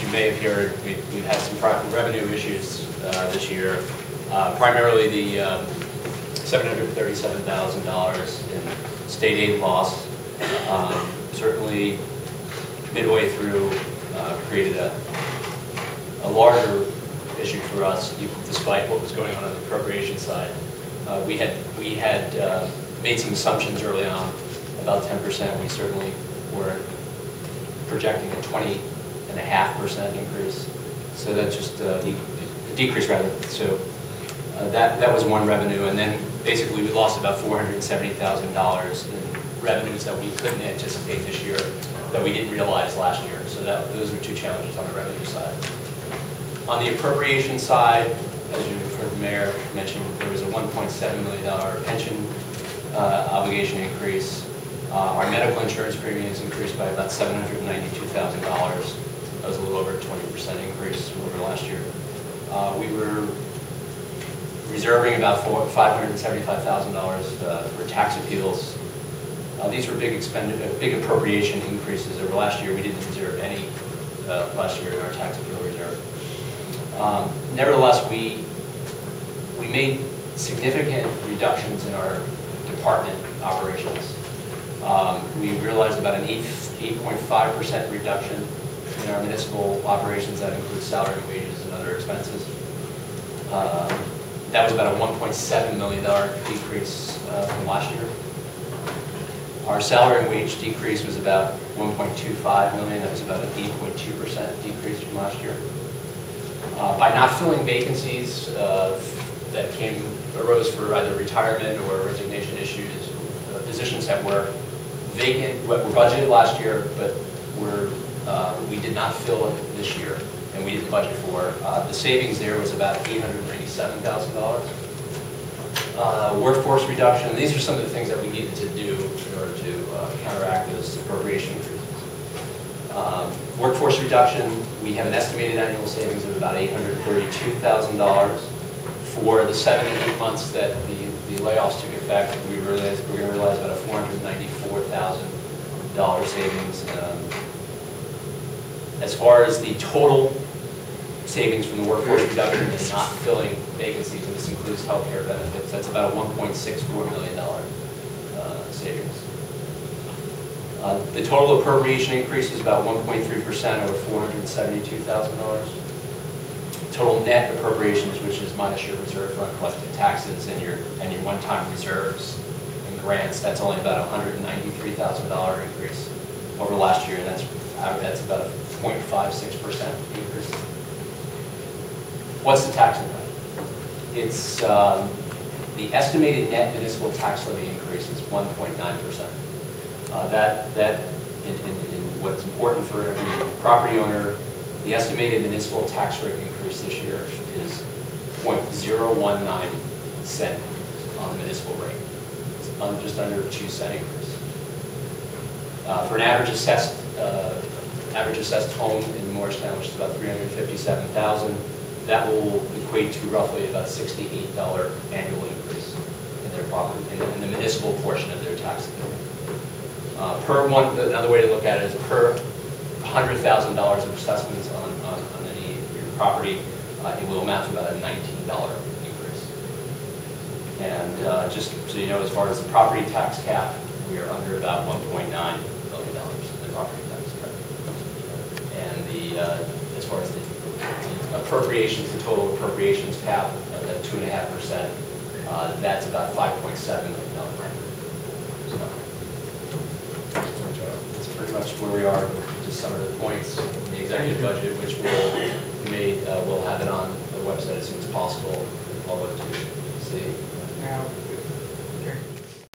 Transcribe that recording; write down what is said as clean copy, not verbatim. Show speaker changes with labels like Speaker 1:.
Speaker 1: you may have heard, we've had some revenue issues this year. Primarily the $737,000 in state aid loss. Certainly, midway through, created a larger issue for us, despite what was going on the appropriation side. We had made some assumptions early on, about 10%. We certainly were projecting a 20.5% increase. So that's just a decrease rather. So that was one revenue, and then basically we lost about $470,000 in revenues that we couldn't anticipate this year, that we didn't realize last year. So those were two challenges on the revenue side. On the appropriation side, as you heard the mayor mention, there was a $1.7 million pension obligation increase. Our medical insurance premiums increased by about $792,000. That was a little over a 20% increase over last year. We were reserving about $575,000 for tax appeals. These were big appropriation increases over last year. We didn't reserve any last year in our tax appeal reserve. Nevertheless, we made significant reductions in our department operations. We realized about an 8.5% reduction in our municipal operations. That includes salary and wages and other expenses. That was about a $1.7 million decrease from last year. Our salary and wage decrease was about $1.25 million. That was about an 8.2% decrease from last year. By not filling vacancies that arose for either retirement or resignation issues, positions that were vacant, were budgeted last year, but we did not fill it this year, and we didn't budget for. The savings there was about $897,000. Workforce reduction, these are some of the things that we needed to do in order to counteract those appropriation increases. Workforce reduction, we have an estimated annual savings of about $832,000. For the 7 and 8 months that the layoffs took effect, we're going to realize about a $494,000 savings. As far as the total savings from the workforce reduction and not filling vacancies, and this includes healthcare benefits, that's about a $1.64 million savings. The total appropriation increase is about 1.3% over $472,000. Total net appropriations, which is minus your reserve fund collected taxes and your one-time reserves and grants, that's only about a $193,000 increase over last year, and that's about a 0.56% increase. What's the tax impact? It's the estimated net municipal tax levy increase is 1.9%. What's important for every property owner, the estimated municipal tax rate increase this year is 0.019 cent on the municipal rate. It's just under a 2-cent increase. For an average assessed home in Morristown, which is about $357,000, that will equate to roughly about $68 annual increase in their property, in the municipal portion of their tax bill. Another way to look at it is per $100,000 of assessments on any of your property, it will amount to about a $19 increase. And just so you know, as far as the property tax cap, we are under about $1.9 million in the property tax cap. And as far as the appropriations, the total appropriations cap at 2.5%, that's about $5.7 million. So that's pretty much where we are. Just some of the points in the executive budget, which we'll have it on the website as soon as possible for the public to see.
Speaker 2: Now,